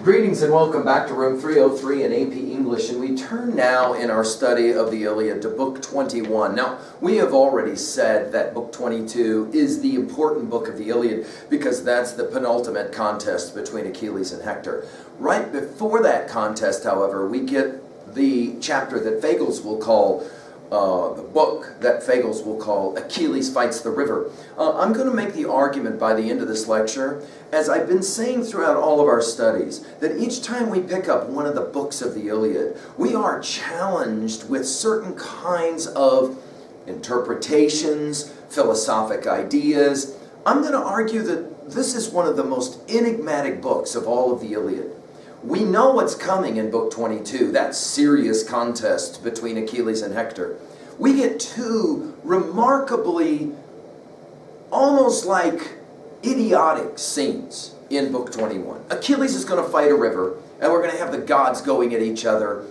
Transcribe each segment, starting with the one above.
Greetings and welcome back to room 303 in AP English, and we turn now in our study of the Iliad to book 21. Now, we have already said that book 22 is the important book of the Iliad because that's the penultimate contest between Achilles and Hector. Right before that contest, however, we get the chapter that Fagles will call the book that Fagles will call Achilles Fights the River. I'm going to make the argument by the end of this lecture, as I've been saying throughout all of our studies, that each time we pick up one of the books of the Iliad, we are challenged with certain kinds of interpretations, philosophic ideas. I'm going to argue that this is one of the most enigmatic books of all of the Iliad. We know what's coming in book 22, that serious contest between Achilles and Hector. We get two remarkably, almost like idiotic scenes in book 21. Achilles is going to fight a river, and we're going to have the gods going at each other,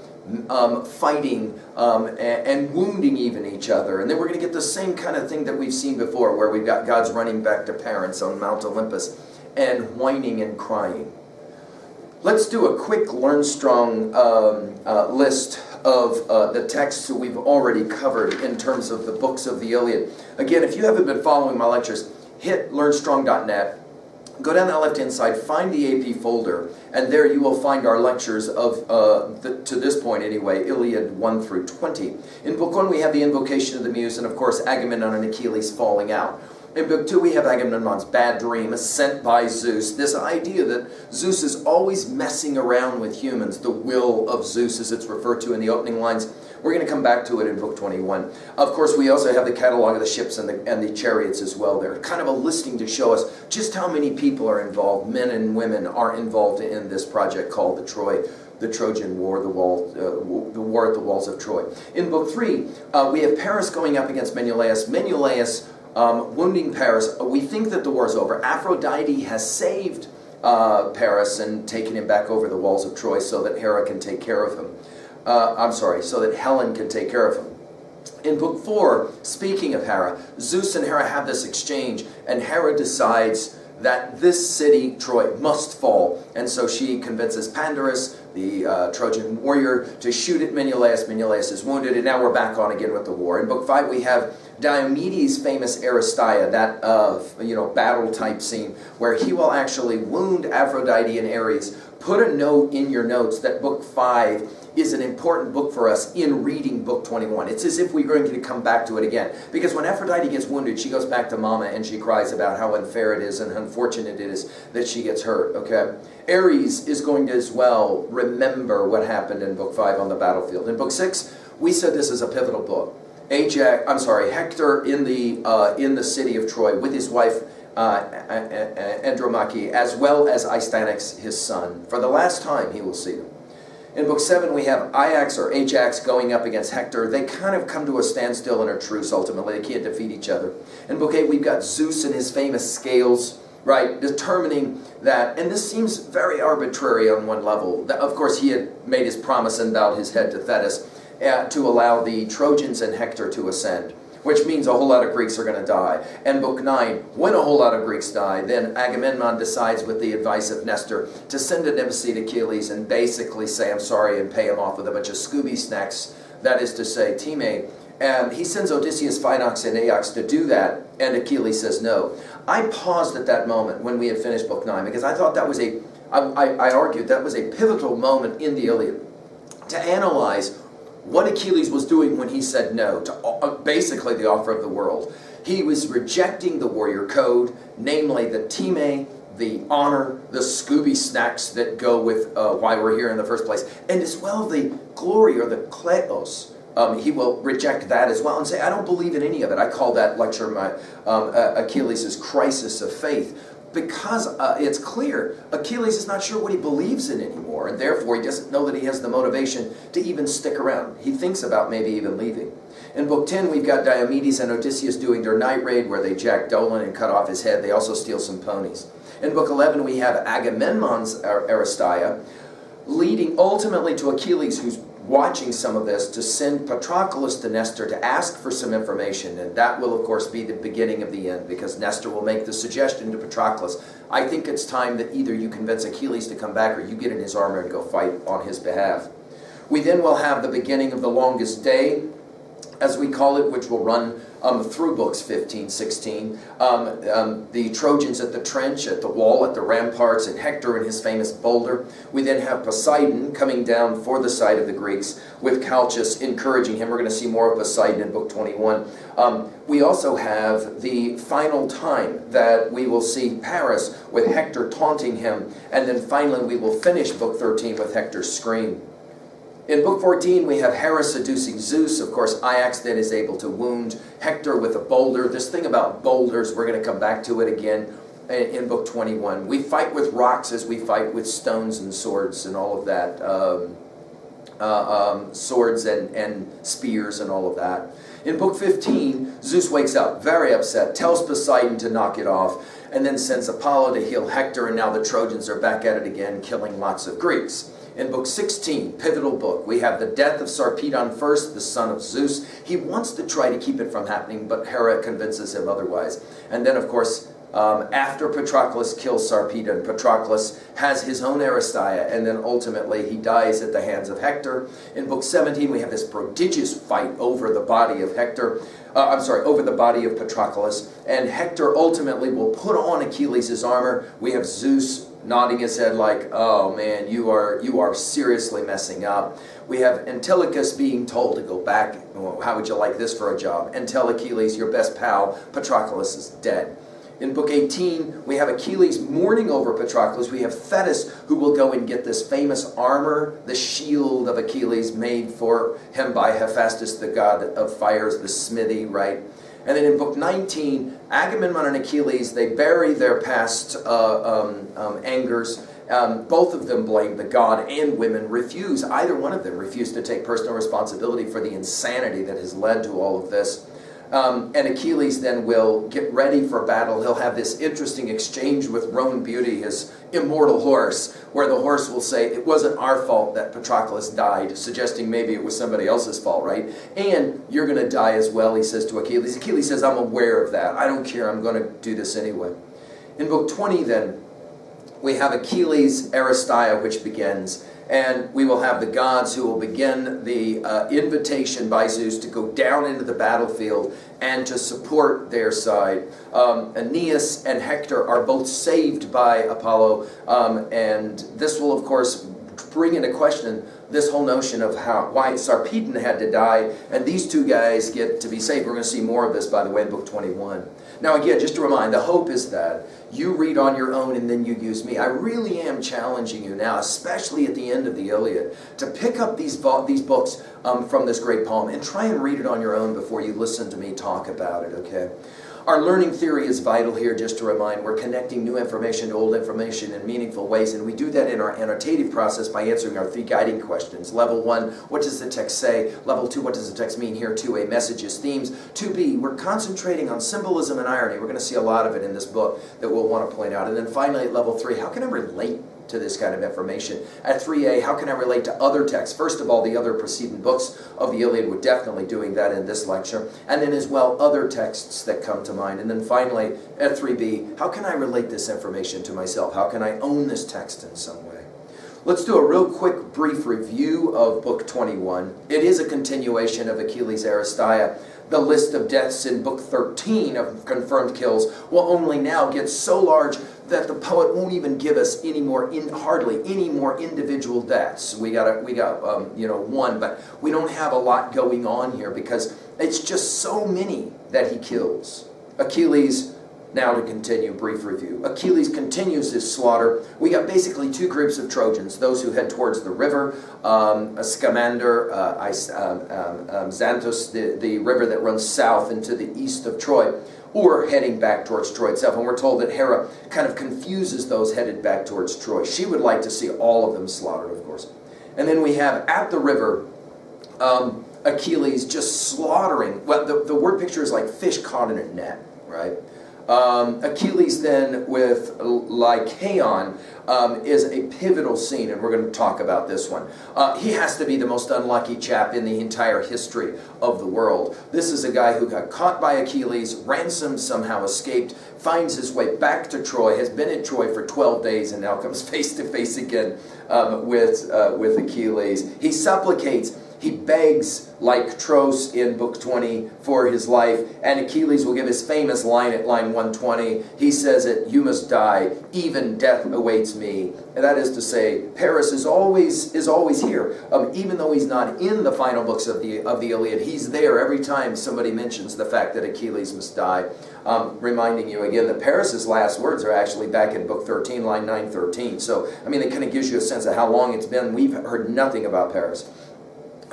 fighting and wounding even each other. And then we're going to get the same kind of thing that we've seen before, where we've got gods running back to parents on Mount Olympus and whining and crying. Let's do a quick LearnStrong list of the texts that we've already covered in terms of the books of the Iliad. Again, if you haven't been following my lectures, hit learnstrong.net, go down that left-hand side, find the AP folder, and there you will find our lectures of, to this point anyway, Iliad 1 through 20. In book 1 we have the invocation of the muse, and of course Agamemnon and Achilles falling out. In book 2 we have Agamemnon's bad dream, sent by Zeus. This idea that Zeus is always messing around with humans, the will of Zeus as it's referred to in the opening lines. We're going to come back to it in book 21. Of course, we also have the catalog of the ships and the chariots as well there. Kind of a listing to show us just how many people are involved, men and women are involved in this project called the Trojan War, the war at the walls of Troy. In book 3, we have Paris going up against Menelaus. Menelaus wounding Paris. We think that the war is over. Aphrodite has saved Paris and taken him back over the walls of Troy so that Hera can take care of him. So that Helen can take care of him. In book 4, speaking of Hera, Zeus and Hera have this exchange, and Hera decides that this city, Troy, must fall. And so she convinces Pandarus, the Trojan warrior, to shoot at Menelaus. Menelaus is wounded, and now we're back on again with the war. In book 5, we have Diomedes' famous Aristeia, that battle type scene, where he will actually wound Aphrodite and Ares. Put a note in your notes that book 5 is an important book for us in reading book 21. It's as if we're going to come back to it again. Because when Aphrodite gets wounded, she goes back to Mama and she cries about how unfair it is and unfortunate it is that she gets hurt, okay? Ares is going to as well remember what happened in book 5 on the battlefield. In book 6, we said this is a pivotal book. Hector in the city of Troy with his wife Andromache, as well as Astyanax, his son. For the last time he will see them. In book 7 we have Ajax going up against Hector. They kind of come to a standstill in a truce ultimately. They can't defeat each other. In book 8 we've got Zeus and his famous scales, right, determining that, and this seems very arbitrary on one level. Of course he had made his promise and bowed his head to Thetis to allow the Trojans and Hector to ascend, which means a whole lot of Greeks are going to die. And book 9, when a whole lot of Greeks die, then Agamemnon decides with the advice of Nestor to send an embassy to Achilles and basically say, I'm sorry, and pay him off with a bunch of Scooby snacks, that is to say, Time. And he sends Odysseus, Phinox, and Ajax to do that, and Achilles says no. I paused at that moment when we had finished book 9, because I thought that was I argued that was a pivotal moment in the Iliad, to analyze what Achilles was doing when he said no to basically the offer of the world. He was rejecting the warrior code, namely the time, the honor, the Scooby snacks that go with why we're here in the first place, and as well the glory or the kleos. He will reject that as well and say, I don't believe in any of it. I call that lecture Achilles' crisis of faith. Because it's clear Achilles is not sure what he believes in anymore, and therefore he doesn't know that he has the motivation to even stick around. He thinks about maybe even leaving. In book 10 we've got Diomedes and Odysseus doing their night raid where they jack Dolan and cut off his head. They also steal some ponies. In book 11 we have Agamemnon's Aristeia leading ultimately to Achilles, who's watching some of this, to send Patroclus to Nestor to ask for some information, and that will of course be the beginning of the end, because Nestor will make the suggestion to Patroclus, I think it's time that either you convince Achilles to come back or you get in his armor and go fight on his behalf. We then will have the beginning of the longest day, as we call it, which will run through books 15, 16. The Trojans at the trench, at the wall, at the ramparts, and Hector and his famous boulder. We then have Poseidon coming down for the side of the Greeks, with Calchas encouraging him. We're going to see more of Poseidon in book 21. We also have the final time that we will see Paris, with Hector taunting him, and then finally we will finish book 13 with Hector's scream. In book 14, we have Hera seducing Zeus. Of course, Ajax then is able to wound Hector with a boulder. This thing about boulders, we're going to come back to it again in book 21. We fight with rocks as we fight with stones and swords and all of that. Swords and spears and all of that. In book 15, Zeus wakes up very upset, tells Poseidon to knock it off, and then sends Apollo to heal Hector, and now the Trojans are back at it again, killing lots of Greeks. In book 16, pivotal book, we have the death of Sarpedon first, the son of Zeus. He wants to try to keep it from happening, but Hera convinces him otherwise. And then, of course, after Patroclus kills Sarpedon, Patroclus has his own Aristeia, and then ultimately he dies at the hands of Hector. In book 17, we have this prodigious fight over the body of Hector. Over the body of Patroclus, and Hector ultimately will put on Achilles' armor. We have Zeus nodding his head like, oh man, you are seriously messing up. We have Antilochus being told to go back. How would you like this for a job? And tell Achilles, your best pal, Patroclus, is dead. In book 18, we have Achilles mourning over Patroclus. We have Thetis, who will go and get this famous armor, the shield of Achilles, made for him by Hephaestus, the god of fires, the smithy, right? And then in book 19, Agamemnon and Achilles, they bury their past angers. Both of them blame the god, and women either one of them refuse to take personal responsibility for the insanity that has led to all of this. And Achilles then will get ready for battle. He'll have this interesting exchange with Roan Beauty, his immortal horse, where the horse will say, it wasn't our fault that Patroclus died, suggesting maybe it was somebody else's fault, right? And you're going to die as well, he says to Achilles. Achilles says, I'm aware of that. I don't care. I'm going to do this anyway. In book 20 then, we have Achilles' Aristeia, which begins. And we will have the gods who will begin the invitation by Zeus to go down into the battlefield and to support their side. Aeneas and Hector are both saved by Apollo, and this will, of course, bring into question this whole notion of why Sarpedon had to die, and these two guys get to be saved. We're going to see more of this, by the way, in book 21. Now again, just to remind, the hope is that you read on your own and then you use me. I really am challenging you now, especially at the end of the Iliad, to pick up these books from this great poem and try and read it on your own before you listen to me talk about it, okay? Our learning theory is vital here, just to remind. We're connecting new information to old information in meaningful ways, and we do that in our annotative process by answering our 3 guiding questions. Level 1, what does the text say? Level 2, what does the text mean? Here, 2A, messages, themes. 2B, we're concentrating on symbolism and irony. We're going to see a lot of it in this book that we'll want to point out. And then finally, at level 3, how can I relate to this kind of information? At 3A, how can I relate to other texts? First of all, the other preceding books of the Iliad, we're definitely doing that in this lecture. And then as well, other texts that come to mind. And then finally, at 3B, how can I relate this information to myself? How can I own this text in some way? Let's do a real quick, brief review of book 21. It is a continuation of Achilles' Aristeia. The list of deaths in book 13 of confirmed kills will only now get so large that the poet won't even give us hardly any more individual deaths. We got one, but we don't have a lot going on here because it's just so many that he kills. Achilles, now to continue, brief review. Achilles continues his slaughter. We got basically 2 groups of Trojans, those who head towards the river, Scamander, Xanthus, the river that runs south into the east of Troy, or heading back towards Troy itself. And we're told that Hera kind of confuses those headed back towards Troy. She would like to see all of them slaughtered, of course. And then we have, at the river, Achilles just slaughtering. Well, the word picture is like fish caught in a net, right? Achilles then with Lycaon is a pivotal scene, and we're going to talk about this one. He has to be the most unlucky chap in the entire history of the world. This is a guy who got caught by Achilles, ransomed, somehow escaped, finds his way back to Troy, has been in Troy for 12 days, and now comes face to face again with Achilles. He supplicates. He begs, like Tros in Book 20, for his life, and Achilles will give his famous line at line 120. He says it, "You must die, even death awaits me." And that is to say, Paris is always here. Even though he's not in the final books of the Iliad, he's there every time somebody mentions the fact that Achilles must die. Reminding you again that Paris's last words are actually back in Book 13, line 913. So, I mean, it kind of gives you a sense of how long it's been. We've heard nothing about Paris.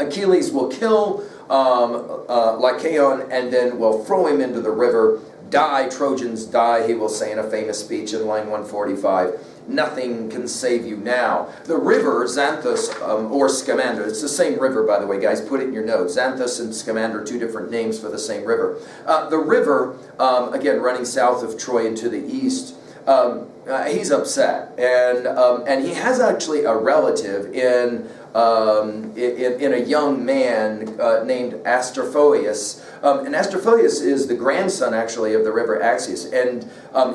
Achilles will kill Lycaon and then will throw him into the river. Die, Trojans, die, he will say in a famous speech in line 145. Nothing can save you now. The river, Xanthus or Scamander, it's the same river, by the way, guys, put it in your notes. Xanthus and Scamander, two different names for the same river. The river, again, running south of Troy and to the east, he's upset. And he has actually a relative in a young man named Astrophoeus. And Astrophoeus is the grandson, actually, of the river Axius. And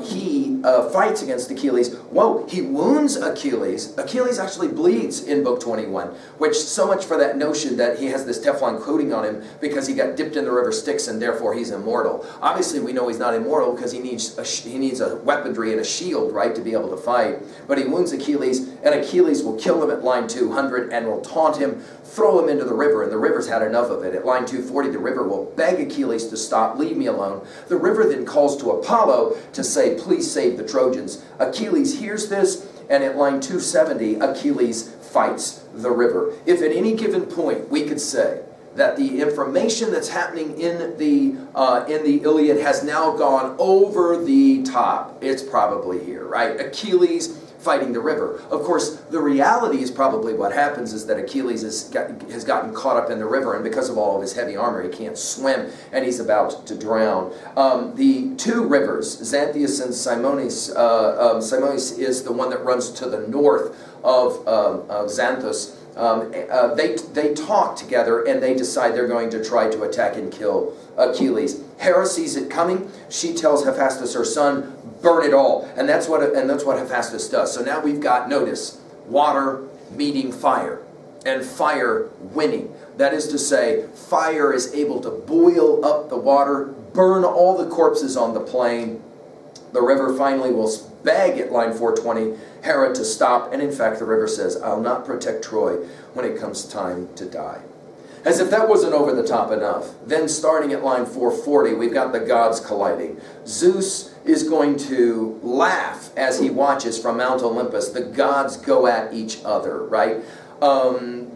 he fights against Achilles. Whoa, he wounds Achilles. Achilles actually bleeds in Book 21, which so much for that notion that he has this Teflon coating on him because he got dipped in the river Styx and therefore he's immortal. Obviously, we know he's not immortal because he needs a weaponry and a shield, right, to be able to fight. But he wounds Achilles, and Achilles will kill him at line 200 and will taunt him, throw him into the river, and the river's had enough of it. At line 240, the river will beg Achilles to stop, leave me alone. The river then calls to Apollo to say, please save the Trojans. Achilles hears this, and at line 270, Achilles fights the river. If at any given point we could say that the information that's happening in the Iliad has now gone over the top, it's probably here, right? Achilles fighting the river. Of course, the reality is probably what happens is that Achilles has gotten caught up in the river, and because of all of his heavy armor, he can't swim, and he's about to drown. The two rivers, Xanthius and Simonis, Simonis is the one that runs to the north of Xanthus. They talk together, and they decide they're going to try to attack and kill Achilles. Hera sees it coming. She tells Hephaestus, her son, burn it all. And that's what Hephaestus does. So now we've got, notice, water meeting fire, and fire winning. That is to say, fire is able to boil up the water, burn all the corpses on the plain. The river finally will beg at line 420 Hera to stop, and in fact the river says, I'll not protect Troy when it comes time to die. As if that wasn't over the top enough, then starting at line 440, we've got the gods colliding. Zeus is going to laugh as he watches from Mount Olympus. The gods go at each other, right?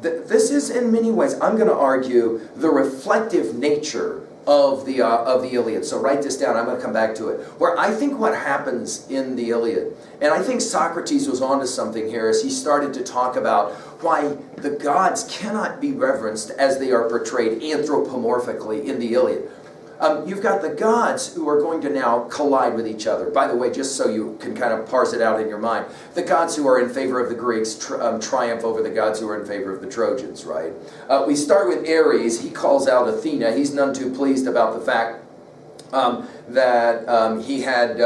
This is in many ways, I'm going to argue, the reflective nature of the Iliad. So write this down. I'm going to come back to it. Where I think what happens in the Iliad, and I think Socrates was onto something here as he started to talk about why the gods cannot be reverenced as they are portrayed anthropomorphically in the Iliad. You've got the gods who are going to now collide with each other. By the way, just so you can kind of parse it out in your mind, the gods who are in favor of the Greeks triumph over the gods who are in favor of the Trojans, right? We start with Ares. He calls out Athena. He's none too pleased about the fact that he had,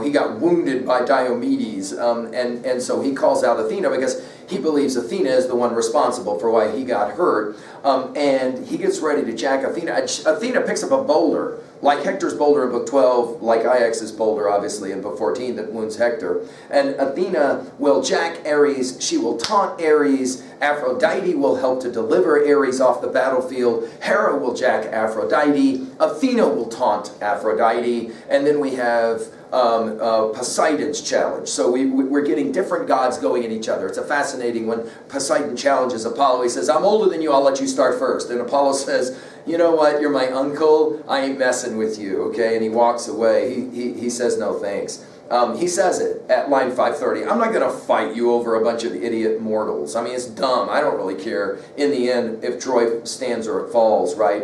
he got wounded by Diomedes, and so he calls out Athena because he believes Athena is the one responsible for why he got hurt, and he gets ready to jack Athena. Athena picks up a boulder, like Hector's boulder in Book 12, like Ajax's boulder, obviously, in Book 14 that wounds Hector. And Athena will jack Ares. She will taunt Ares. Aphrodite will help to deliver Ares off the battlefield. Hera will jack Aphrodite. Athena will taunt Aphrodite. And then we have Poseidon's challenge. So we're getting different gods going at each other. It's a fascinating when Poseidon challenges Apollo. He says, I'm older than you, I'll let you start first. And Apollo says, you know what, you're my uncle, I ain't messing with you, okay? And he walks away. He says no thanks. He says it at line 530. I'm not going to fight you over a bunch of idiot mortals. I mean, it's dumb. I don't really care in the end if Troy stands or it falls, right?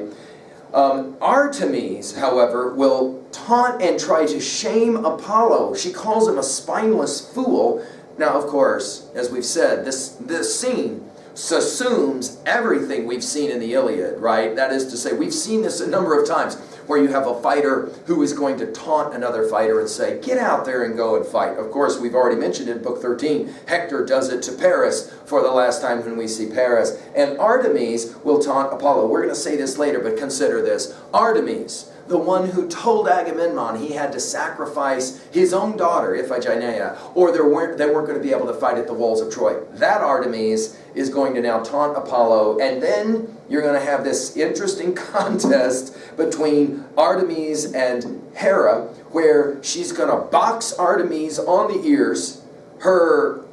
Artemis, however, will taunt and try to shame Apollo. She calls him a spineless fool. Now, of course, as we've said, this scene assumes everything we've seen in the Iliad, right? That is to say, we've seen this a number of times, where you have a fighter who is going to taunt another fighter and say, get out there and go and fight. Of course, we've already mentioned in Book 13, Hector does it to Paris for the last time when we see Paris. And Artemis will taunt Apollo. We're going to say this later, but consider this. Artemis, the one who told Agamemnon he had to sacrifice his own daughter, Iphigenia, or they weren't going to be able to fight at the walls of Troy. That Artemis is going to now taunt Apollo, and then you're going to have this interesting contest between Artemis and Hera, where she's going to box Artemis on the ears. Her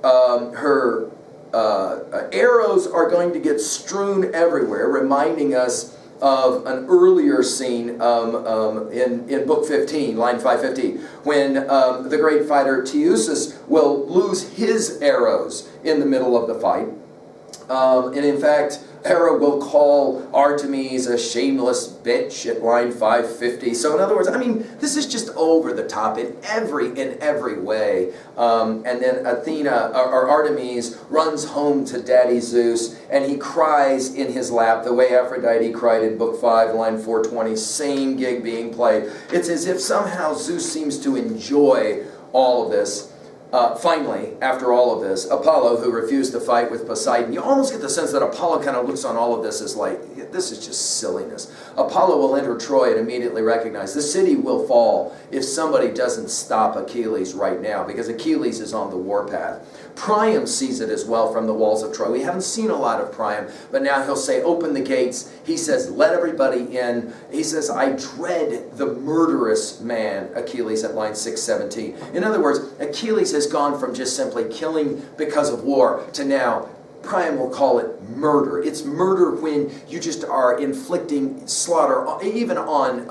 arrows are going to get strewn everywhere, reminding us of an earlier scene in Book 15, line 550, when the great fighter Teucer will lose his arrows in the middle of the fight. And in fact, Hera will call Artemis a shameless bitch at line 550. So in other words, I mean, this is just over the top in every way. And then Athena, or Artemis, runs home to Daddy Zeus, and he cries in his lap the way Aphrodite cried in Book 5, line 420, same gig being played. It's as if somehow Zeus seems to enjoy all of this. Finally, after all of this, Apollo, who refused to fight with Poseidon, you almost get the sense that Apollo kind of looks on all of this as like, this is just silliness. Apollo will enter Troy and immediately recognize the city will fall if somebody doesn't stop Achilles right now, because Achilles is on the warpath. Priam sees it as well from the walls of Troy. We haven't seen a lot of Priam, but now he'll say, open the gates. He says, let everybody in. He says, I dread the murderous man, Achilles, at line 617. In other words, Achilles has gone from just simply killing because of war to now, Priam will call it murder. It's murder when you just are inflicting slaughter, even on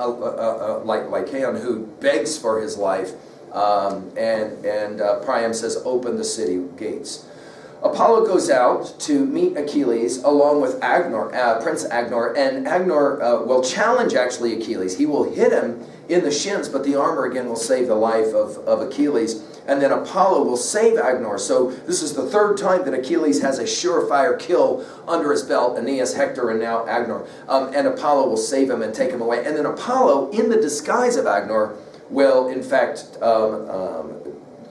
like Lycaon, who begs for his life. Priam says, open the city gates. Apollo goes out to meet Achilles along with Prince Agenor, and Agenor will challenge actually Achilles. He will hit him in the shins, but the armor again will save the life of Achilles. And then Apollo will save Agenor. So this is the third time that Achilles has a surefire kill under his belt, Aeneas, Hector, and now Agenor. And Apollo will save him and take him away. And then Apollo, in the disguise of Agenor, will in fact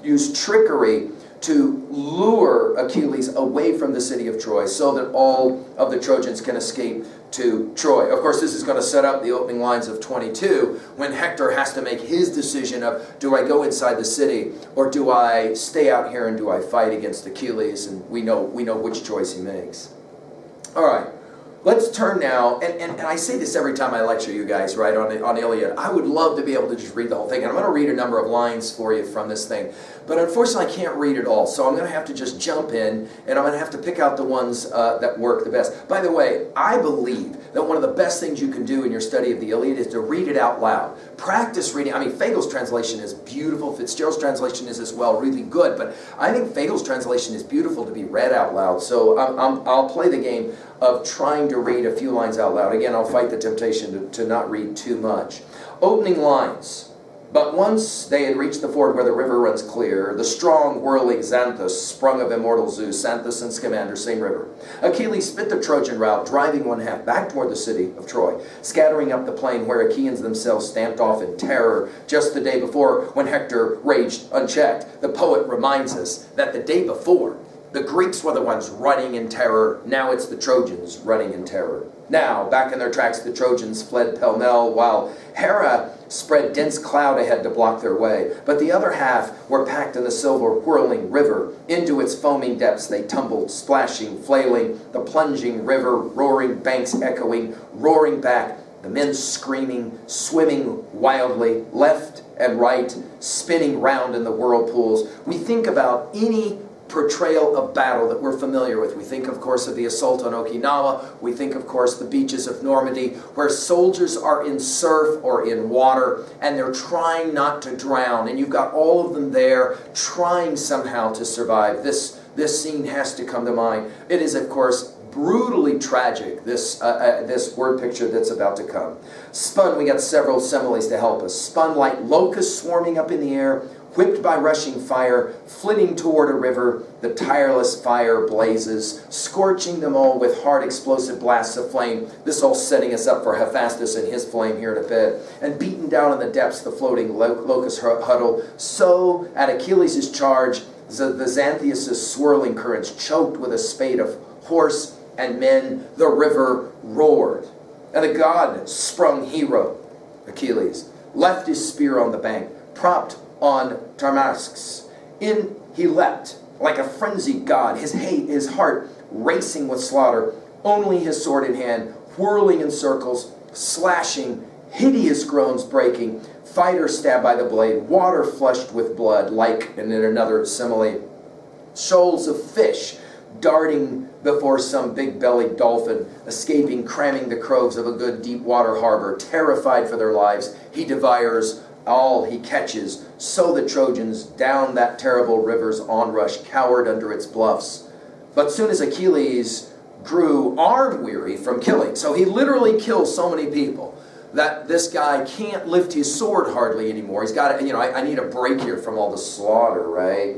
use trickery to lure Achilles away from the city of Troy so that all of the Trojans can escape to Troy. Of course, this is going to set up the opening lines of 22 when Hector has to make his decision of, do I go inside the city or do I stay out here and do I fight against Achilles? And we know which choice he makes. All right. Let's turn now, and I say this every time I lecture you guys, right, on Iliad. I would love to be able to just read the whole thing, and I'm going to read a number of lines for you from this thing. But unfortunately, I can't read it all, so I'm going to have to just jump in, and I'm going to have to pick out the ones that work the best. By the way, I believe that one of the best things you can do in your study of the Iliad is to read it out loud. Practice reading. I mean, Fagel's translation is beautiful. Fitzgerald's translation is as well really good, but I think Fagel's translation is beautiful to be read out loud. So I'll play the game of trying to read a few lines out loud. Again, I'll fight the temptation to not read too much. Opening lines. But once they had reached the ford where the river runs clear, the strong whirling Xanthus, sprung of immortal Zeus, Xanthus and Scamander, same river. Achilles spit the Trojan rout, driving one half back toward the city of Troy, scattering up the plain where Achaeans themselves stamped off in terror just the day before when Hector raged unchecked. The poet reminds us that the day before, the Greeks were the ones running in terror. Now it's the Trojans running in terror. Now, back in their tracks, the Trojans fled pell-mell, while Hera spread dense cloud ahead to block their way. But the other half were packed in the silver whirling river. Into its foaming depths they tumbled, splashing, flailing, the plunging river, roaring banks echoing, roaring back, the men screaming, swimming wildly, left and right, spinning round in the whirlpools. We think about any portrayal of battle that we're familiar with. We think, of course, of the assault on Okinawa. We think, of course, the beaches of Normandy, where soldiers are in surf or in water, and they're trying not to drown. And you've got all of them there trying somehow to survive. This scene has to come to mind. It is, of course, brutally tragic, this word picture that's about to come. Spun, we got several similes to help us. Spun like locusts swarming up in the air, whipped by rushing fire, flitting toward a river, the tireless fire blazes, scorching them all with hard explosive blasts of flame. This all setting us up for Hephaestus and his flame here in a bit. And beaten down in the depths, the floating locust huddle. So, at Achilles' charge, the Xanthius' swirling currents, choked with a spate of horse and men, the river roared. And the god-sprung hero, Achilles, left his spear on the bank, propped on Tarmascus. In he leapt like a frenzied god, his heart racing with slaughter, only his sword in hand, whirling in circles, slashing, hideous groans breaking, fighter stabbed by the blade, water flushed with blood, like, and in another simile, shoals of fish darting before some big-bellied dolphin, escaping, cramming the coves of a good deep-water harbor. Terrified for their lives, he devours all he catches. So the Trojans, down that terrible river's onrush, cowered under its bluffs. But soon as Achilles grew arm-weary from killing, so he literally kills so many people that this guy can't lift his sword hardly anymore. He's got to, I need a break here from all the slaughter, right?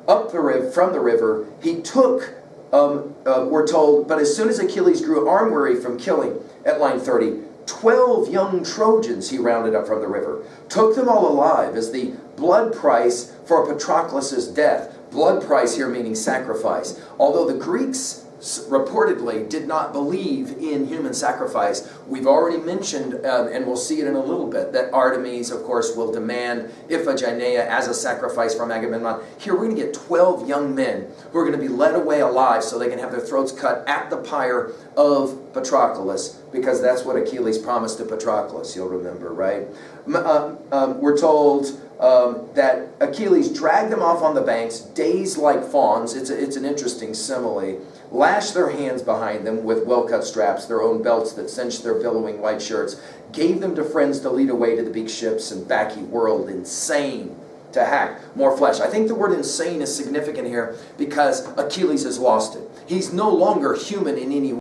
Up the river, from the river, he took, we're told, but as soon as Achilles grew arm-weary from killing, at line 30, 12 young Trojans he rounded up from the river, took them all alive as the blood price for Patroclus' death. Blood price here meaning sacrifice. Although the Greeks reportedly did not believe in human sacrifice. We've already mentioned, and we'll see it in a little bit, that Artemis, of course, will demand Iphigenia as a sacrifice from Agamemnon. Here we're going to get 12 young men who are going to be led away alive so they can have their throats cut at the pyre of Patroclus, because that's what Achilles promised to Patroclus, you'll remember, right? We're told that Achilles dragged them off on the banks, dazed like fawns. It's an interesting simile. Lashed their hands behind them with well-cut straps, their own belts that cinched their billowing white shirts, gave them to friends to lead away to the big ships, and back he whirled, insane to hack more flesh. I think the word insane is significant here because Achilles has lost it. He's no longer human in any way.